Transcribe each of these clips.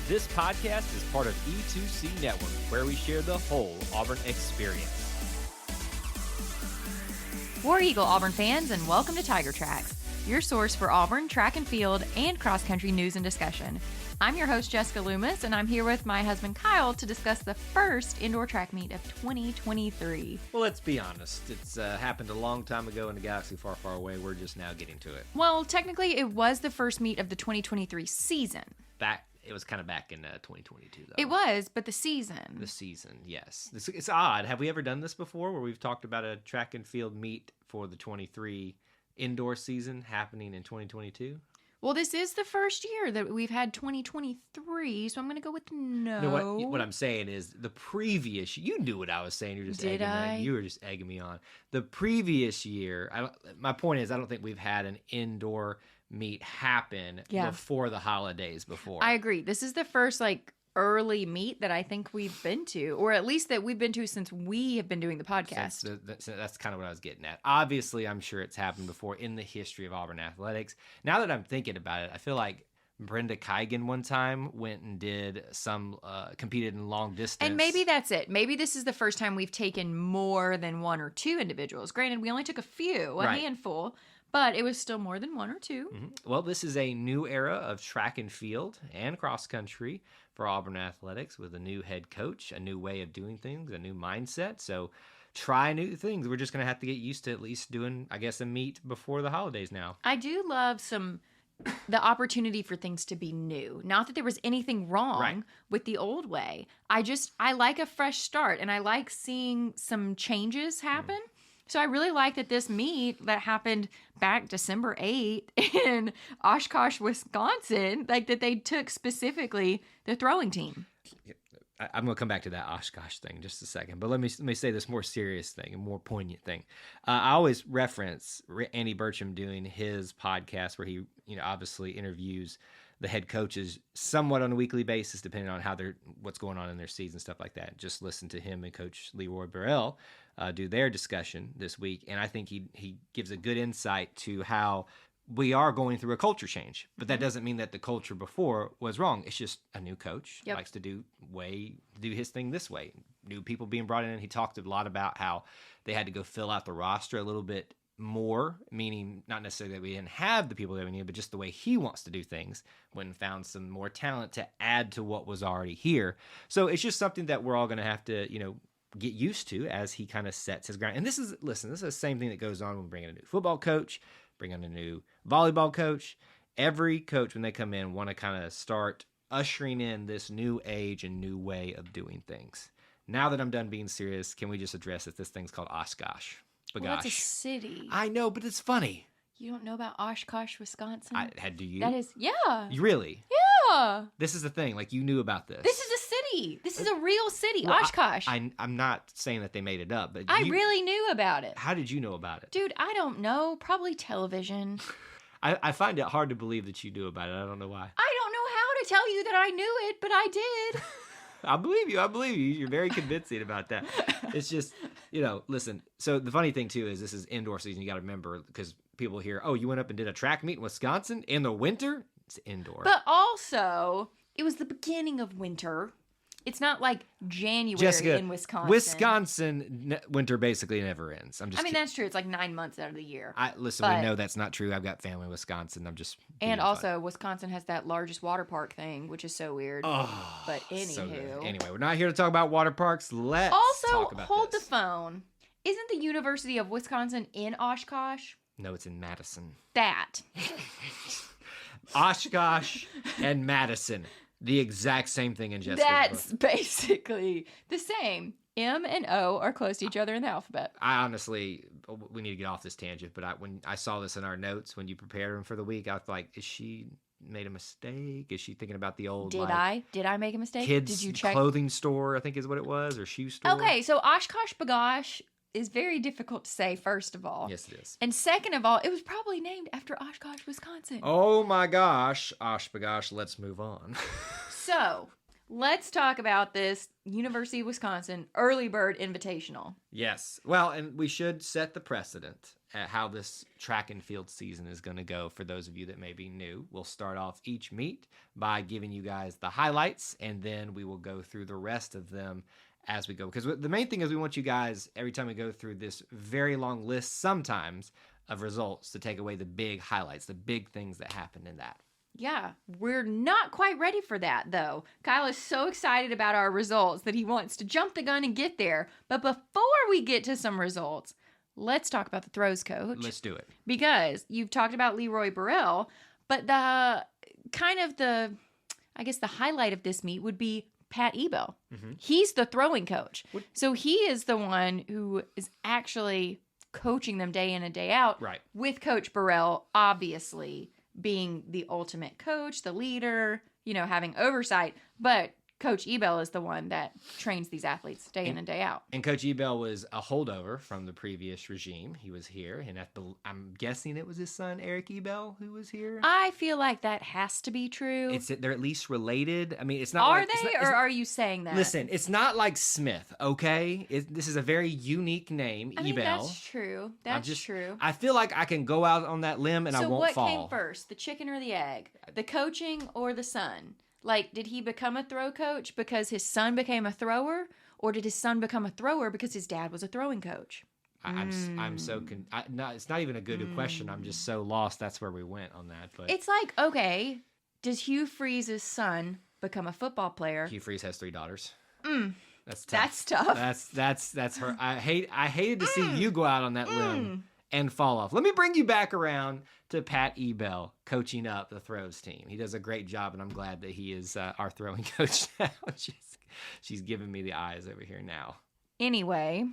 This podcast is part of E2C Network, where we share the whole Auburn experience. War Eagle Auburn fans, and welcome to Tiger Tracks, your source for Auburn track and field and cross-country news and discussion. I'm your host, Jessica Loomis, and I'm here with my husband, Kyle, to discuss the first indoor track meet of 2023. Well, let's be honest. It's happened a long time ago in a galaxy far, far away. We're just now getting to it. Well, technically, it was the first meet of the 2023 season. It was kind of back in 2022, though. It was, but the season. The season, yes. It's odd. Have we ever done this before, where we've talked about a track and field meet for the 23 indoor season happening in 2022? Well, this is the first year that we've had 2023, so I'm going to go with no. No, what I'm saying is the previous, you knew what I was saying. You're just You were just egging me on. The previous year, my point is, I don't think we've had an indoor meet happen before the holidays before. I agree. This is the first early meet that I think we've been to, or at least that we've been to since we have been doing the podcast. That's kind of what I was getting at. Obviously, I'm sure it's happened before in the history of Auburn athletics. Now that I'm thinking about it, I feel like Brenda Kigan one time went and did some competed in long distance. And maybe that's it. Maybe this is the first time we've taken more than one or two individuals. Granted, we only took a handful, but it was still more than one or two. Mm-hmm. Well, this is a new era of track and field and cross country for Auburn athletics with a new head coach, a new way of doing things, a new mindset. So try new things. We're just going to have to get used to at least doing, I guess, a meet before the holidays now. I do love the opportunity for things to be new. Not that there was anything wrong with the old way. I like a fresh start, and I like seeing some changes happen. So I really like that this meet that happened back December 8th in Oshkosh, Wisconsin, that they took specifically the throwing team. I'm going to come back to that Oshkosh thing in just a second, but let me say this more serious thing, a more poignant thing. I always reference Andy Burcham doing his podcast where he, obviously interviews the head coaches somewhat on a weekly basis, depending on what's going on in their season, stuff like that. Just listen to him and Coach Leroy Burrell do their discussion this week, and I think he gives a good insight to how we are going through a culture change. But that doesn't mean that the culture before was wrong. It's just a new coach likes to do his thing this way. New people being brought in, and he talked a lot about how they had to go fill out the roster a little bit more, meaning not necessarily that we didn't have the people that we needed, but just the way he wants to do things, when found some more talent to add to what was already here. So it's just something that we're all going to have to, get used to as he kind of sets his ground. And this is the same thing that goes on when we bring in a new football coach, bring in a new volleyball coach. Every coach, when they come in, want to kind of start ushering in this new age and new way of doing things. Now that I'm done being serious, can we just address that this thing's called Oshkosh? Well, that's a city. I know, but it's funny. You don't know about Oshkosh, Wisconsin? Do you? That is, yeah. You really? Yeah. This is the thing. You knew about this. This is a city. This is a real city, well, Oshkosh. I'm not saying that they made it up, but I really knew about it. How did you know about it? Dude, I don't know. Probably television. I find it hard to believe that you knew about it. I don't know why. I don't know how to tell you that I knew it, but I did. I believe you. You're very convincing about that. It's just, listen. So the funny thing, too, is this is indoor season. You got to remember, because people hear, oh, you went up and did a track meet in Wisconsin in the winter? It's indoor. But also, it was the beginning of winter. It's not like January Jessica, in Wisconsin. Wisconsin winter basically never ends. That's true. It's 9 months out of the year. We know that's not true. I've got family in Wisconsin. I'm just and also fun. Wisconsin has that largest water park thing, which is so weird. Oh, but anywho, so anyway, we're not here to talk about water parks. Let's also talk about hold this. the phone. Isn't the University of Wisconsin in Oshkosh? No, it's in Madison. That Oshkosh and Madison. The exact same thing in Jessica's That's book. Basically the same. M and O are close to each other in the alphabet. I honestly, we need to get off this tangent, but when I saw this in our notes, when you prepared them for the week, I was like, is she made a mistake? Is she thinking about the old, Did I make a mistake? Kids Did you check? Clothing store, I think is what it was, or shoe store. Okay, so Oshkosh Bagosh is very difficult to say, first of all. Yes, it is. And second of all, it was probably named after Oshkosh, Wisconsin. Oh my gosh. Oshkosh, let's move on. So, let's talk about this University of Wisconsin Early Bird Invitational. Yes. Well, and we should set the precedent at how this track and field season is going to go for those of you that may be new. We'll start off each meet by giving you guys the highlights, and then we will go through the rest of them as we go. Because the main thing is we want you guys, every time we go through this very long list sometimes of results, to take away the big highlights, the big things that happened in that. Yeah, we're not quite ready for that, though. Kyle is so excited about our results that he wants to jump the gun and get there. But before we get to some results, let's talk about the throws coach. Let's do it. Because you've talked about Leroy Burrell, but the highlight of this meet would be Pat Ebel. Mm-hmm. He's the throwing coach. So he is the one who is actually coaching them day in and day out. Right. With Coach Burrell, obviously, being the ultimate coach, the leader, having oversight. But Coach Ebel is the one that trains these athletes day in and day out. And Coach Ebel was a holdover from the previous regime. He was here, and I'm guessing it was his son, Eric Ebel, who was here. I feel like that has to be true. They're at least related. I mean, it's not. Are you saying that? Listen, it's not like Smith, okay? This is a very unique name, Ebel. That's true. That's true. I feel like I can go out on that limb and I won't fall. So what came first, the chicken or the egg? The coaching or the son? Like, did he become a throw coach because his son became a thrower? Or did his son become a thrower because his dad was a throwing coach? I'm so it's not even a good question. I'm just so lost. That's where we went on that. But it's like, okay, does Hugh Freeze's son become a football player? Hugh Freeze has 3 daughters. That's tough. That's her. I hated to see you go out on that limb and fall off. Let me bring you back around to Pat Ebel coaching up the throws team. He does a great job, and I'm glad that he is our throwing coach now. She's giving me the eyes over here now. Anyway,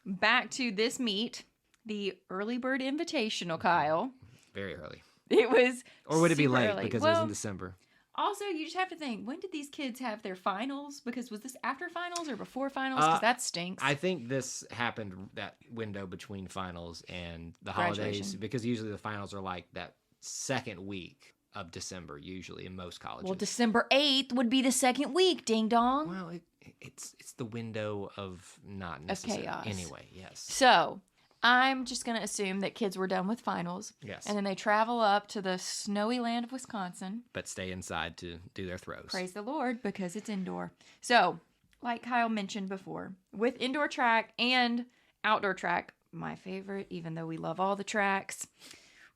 back to this meet, the Early Bird Invitational, Kyle. Very early. It was Or would it be late early. because it was in December? Also, you just have to think, when did these kids have their finals? Because was this after finals or before finals? Because that stinks. I think this happened that window between finals and the holidays, because usually the finals are like that second week of December, usually in most colleges. Well, December 8th would be the second week, ding dong. Well, it's the window of not necessarily. Of chaos. Anyway, yes. So I'm just going to assume that kids were done with finals. Yes. And then they travel up to the snowy land of Wisconsin. But stay inside to do their throws. Praise the Lord, because it's indoor. So, like Kyle mentioned before, with indoor track and outdoor track, my favorite, even though we love all the tracks,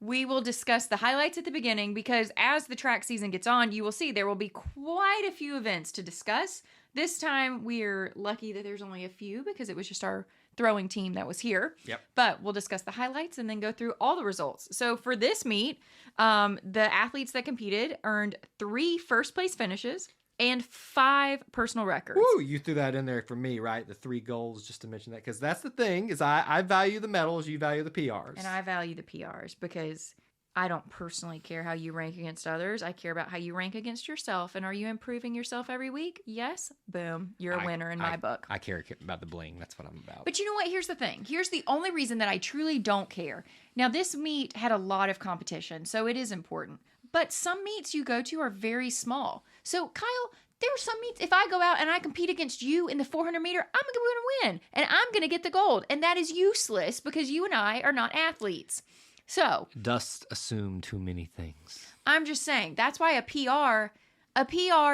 we will discuss the highlights at the beginning, because as the track season gets on, you will see there will be quite a few events to discuss. This time, we're lucky that there's only a few, because it was just our throwing team that was here. Yep. But we'll discuss the highlights and then go through all the results. So for this meet, the athletes that competed earned 3 first-place finishes and 5 personal records. Woo, you threw that in there for me, right? The 3 goals, just to mention that. Because that's the thing, is I value the medals, you value the PRs. And I value the PRs because I don't personally care how you rank against others. I care about how you rank against yourself. And are you improving yourself every week? Yes. Boom. You're a winner in my book. I care about the bling. That's what I'm about. But you know what? Here's the thing. Here's the only reason that I truly don't care. Now, this meet had a lot of competition, so it is important. But some meets you go to are very small. So, Kyle, there are some meets, if I go out and I compete against you in the 400 meter, I'm going to win. And I'm going to get the gold. And that is useless because you and I are not athletes. So, dost assume too many things. I'm just saying, that's why a PR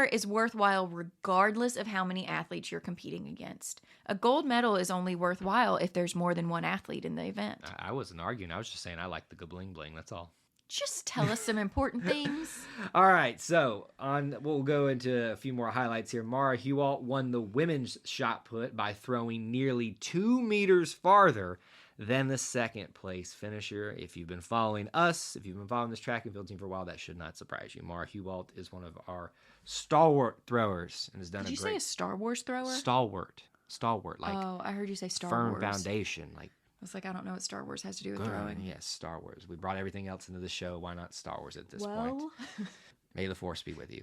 is worthwhile regardless of how many athletes you're competing against. A gold medal is only worthwhile if there's more than one athlete in the event. I wasn't arguing. I was just saying I like the good bling bling. That's all. Just tell us some important things. All right, so we'll go into a few more highlights here. Mara Hewalt won the women's shot put by throwing nearly 2 meters farther than the second place finisher. If you've been following us, if you've been following this track and field team for a while, that should not surprise you. Mara Hewalt is one of our stalwart throwers and has done Did you say a Star Wars thrower? Stalwart, like I heard you say Star firm Wars. Foundation, like. I was like, I don't know what Star Wars has to do with throwing. Yes, Star Wars. We brought everything else into the show. Why not Star Wars at this point? May the force be with you.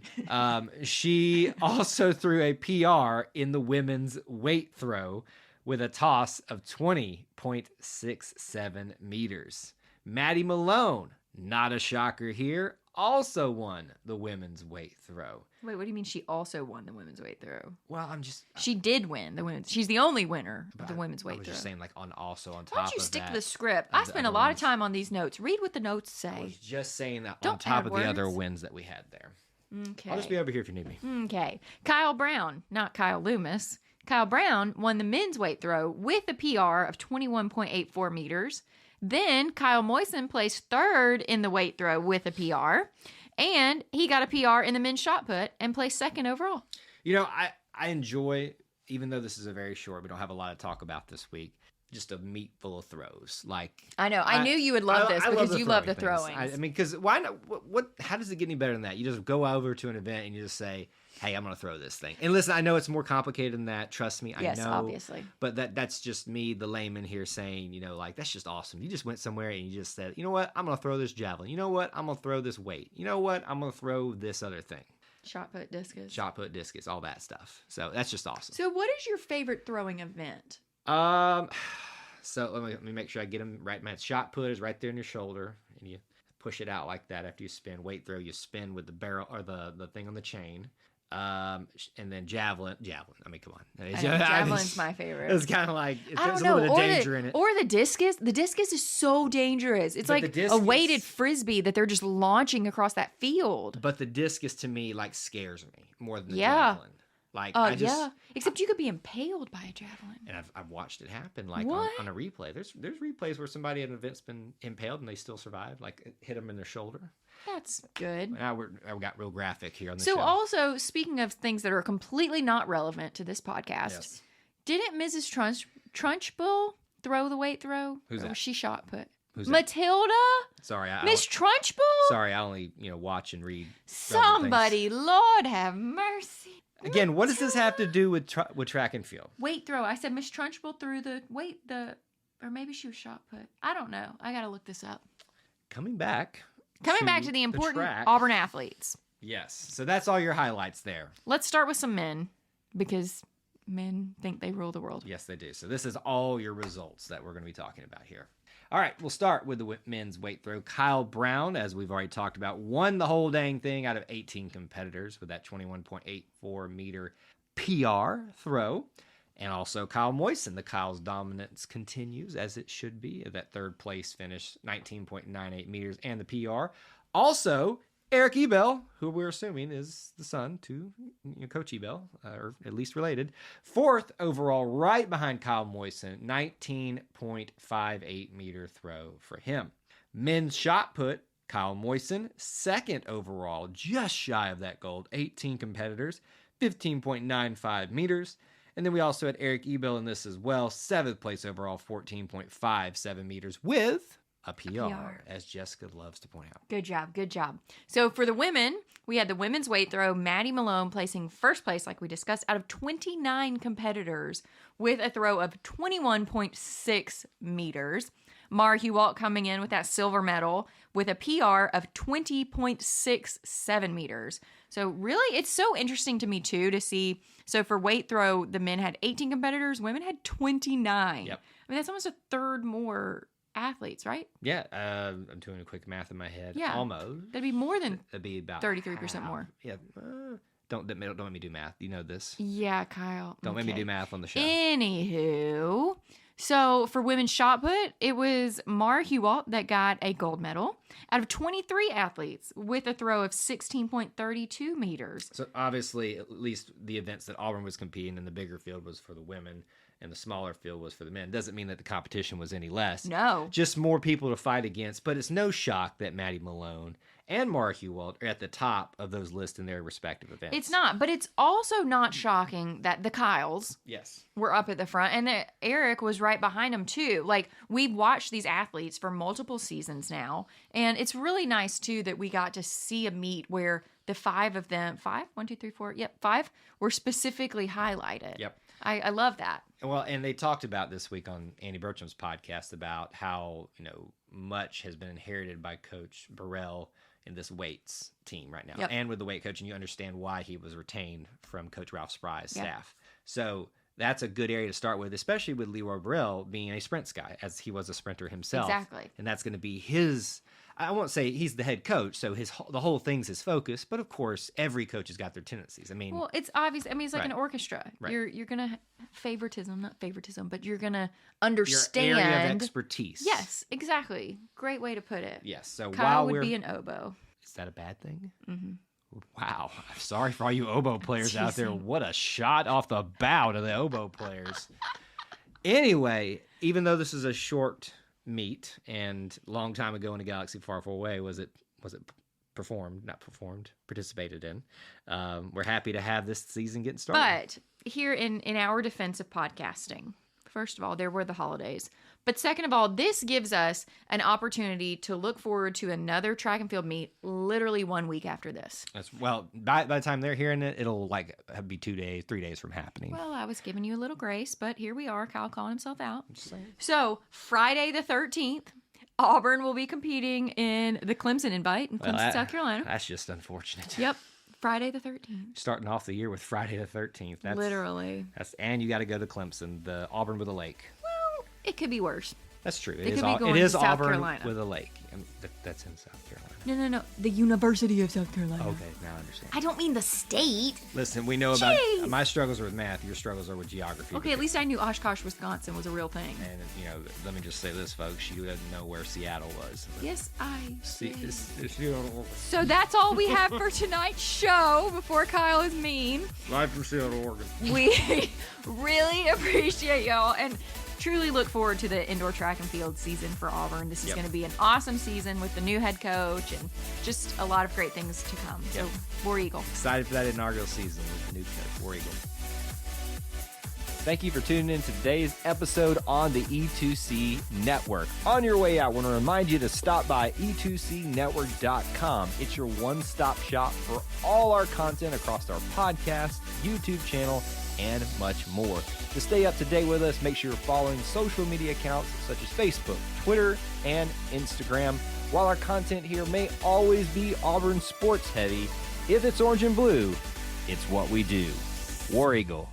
She also threw a PR in the women's weight throw with a toss of 20.67 meters. Maddie Malone, not a shocker here, also won the women's weight throw. Wait, what do you mean she also won the women's weight throw? Well, She did win the women's. She's the only winner of the women's weight I was throw. just saying, like, on top Why of that. don't you stick to the script? I spent a lot of time on these notes. Read what the notes say. I was just saying that Don't on top add of the other words. wins that we had there. Okay. I'll just be over here if you need me. Okay. Kyle Brown, not Kyle Loomis. Kyle Brown won the men's weight throw with a PR of 21.84 meters. Then Kyle Moisen placed third in the weight throw with a PR. And he got a PR in the men's shot put and placed second overall. You know, I enjoy, even though this is a very short, we don't have a lot to talk about this week, just a meat full of throws. Like, I know. I knew you would love this because you love the throwing throwing. I mean, because why not? How does it get any better than that? You just go over to an event and you just say, hey, I'm going to throw this thing. And listen, I know it's more complicated than that. Trust me, I Yes, know. obviously. But that's just me, the layman here, saying, you know, like, that's just awesome. You just went somewhere and you just said, you know what? I'm going to throw this javelin. You know what? I'm going to throw this weight. You know what? I'm going to throw this other thing. Shot put, discus. Shot put, discus, all that stuff. So that's just awesome. So what is your favorite throwing event? So let me make sure I get them right. My shot put is right there in your shoulder, and you push it out like that. After you spin weight throw, you spin with the barrel or the thing on the chain. And then javelin. I mean, come on. Javelin's my favorite. It's kind of like I don't there's a know. little bit of danger in it. Or the discus. The discus is so dangerous. It's But like the a discus- weighted frisbee that they're just launching across that field. But the discus to me like scares me more than the Yeah. javelin. Like I just Yeah. Except you could be impaled by a javelin. and I've watched it happen like What? on a replay. There's replays where somebody at an event's been impaled and they still survive. Like it hit them in their shoulder. That's good. Now we got real graphic here on the So show. also, speaking of things that are completely not relevant to this podcast, Yes. didn't Mrs. Trunchbull throw the weight throw? Who's Or that? was she shot put? Who's that? Matilda? Sorry, Miss Trunchbull? sorry, I only watch and read. relevant Somebody, Lord have mercy. things. Again, what does this have to do with track and field? Weight throw. I said Miss Trunchbull threw or maybe she was shot put. I don't know. I got to look this up. Coming back To the important track. Auburn athletes. Yes, so that's all your highlights there. Let's start with some men because men think they rule the world. Yes, they do. So this is all your results that we're going to be talking about here. All right, we'll start with the men's weight throw. Kyle Brown, as we've already talked about, won the whole dang thing out of 18 competitors with that 21.84 meter PR throw. And also Kyle Moisen. The Kyle's dominance continues as it should be. That third place finish, 19.98 meters and the PR. Also, Eric Ebel, who we're assuming is the son to Coach Ebel, or at least related, fourth overall, right behind Kyle Moisen, 19.58 meter throw for him. Men's shot put, Kyle Moisen, second overall, just shy of that gold, 18 competitors, 15.95 meters. And then we also had Eric Ebel in this as well, seventh place overall, 14.57 meters with a PR, as Jessica loves to point out. Good job. Good job. So for the women, we had the women's weight throw, Maddie Malone placing first place, like we discussed, out of 29 competitors with a throw of 21.6 meters. Mara Hewalt coming in with that silver medal with a PR of 20.67 meters. So really, it's so interesting to me, too, to see. So for weight throw, the men had 18 competitors, women had 29. Yep. I mean, that's almost a third more athletes, right? Yeah, I'm doing a quick math in my head. Yeah. Almost. That'd be more than That'd be about 33% half. more. Yeah. Don't make me do math. You know this. Yeah, Kyle. Don't make me do math on the show. Anywho, so for women's shot put, it was Mara Hewalt that got a gold medal out of 23 athletes with a throw of 16.32 meters. So obviously, at least the events that Auburn was competing in, the bigger field was for the women and the smaller field was for the men. Doesn't mean that the competition was any less. No. Just more people to fight against. But it's no shock that Maddie Malone and Mara Hewalt are at the top of those lists in their respective events. It's not, but it's also not shocking that the Kyles Yes. were up at the front and that Eric was right behind them too. Like, we've watched these athletes for multiple seasons now, and it's really nice too that we got to see a meet where the five of them, five were specifically highlighted. Yep. I love that. Well, and they talked about this week on Andy Burcham's podcast about how, much has been inherited by Coach Burrell in this weights team right now. Yep. And with the weight coach, and you understand why he was retained from Coach Ralph Spry's Yep. staff. So that's a good area to start with, especially with Leroy Burrell being a sprints guy, as he was a sprinter himself. Exactly. And that's going to be his, I won't say he's the head coach, so the whole thing's his focus. But of course, every coach has got their tendencies. I mean, well, it's obvious. I mean, it's like Right. an orchestra. Right. You're gonna not favoritism, but you're gonna understand your area of expertise. Yes, exactly. Great way to put it. Yes. So Kyle while would we're be an oboe. is that a bad thing? Mm-hmm. Wow. I'm sorry for all you oboe players out there. Teasing. What a shot off the bow to the oboe players. Anyway, even though this is a short meet and long time ago in a galaxy far, far away, was it participated in. We're happy to have this season getting started. But here in our defense of podcasting, first of all, there were the holidays. But second of all, this gives us an opportunity to look forward to another track and field meet literally 1 week after this. By the time they're hearing it, it'll be 2 days, 3 days from happening. Well, I was giving you a little grace, but here we are, Kyle calling himself out. I'm just saying. So, Friday the 13th, Auburn will be competing in the Clemson invite in Clemson, South Carolina. That's just unfortunate. Yep, Friday the 13th. Starting off the year with Friday the 13th. Literally. And you got to go to Clemson, the Auburn with a lake. Well, it could be worse. That's true. They could be going it is to South Auburn Carolina. with a lake. That's in South Carolina. No. The University of South Carolina. Okay, now I understand. I don't mean the state. Listen, we know about Jeez. my struggles are with math. Your struggles are with geography. Okay, at least I knew Oshkosh, Wisconsin was a real thing. And let me just say this, folks. You didn't know where Seattle was. Yes, I See, did. Seattle. So that's all we have for tonight's show before Kyle is mean. Live from Seattle, Oregon. We really appreciate y'all and truly look forward to the indoor track and field season for Auburn. This is going to be an awesome season with the new head coach and just a lot of great things to come. So, War Eagle. Excited for that inaugural season with the new coach, War Eagle. Thank you for tuning in to today's episode on the E2C Network. On your way out, I want to remind you to stop by e2cnetwork.com. It's your one-stop shop for all our content across our podcast, YouTube channel, and much more. To stay up to date with us, make sure you're following social media accounts such as Facebook, Twitter, and Instagram. While our content here may always be Auburn sports heavy, if it's orange and blue, it's what we do. War Eagle.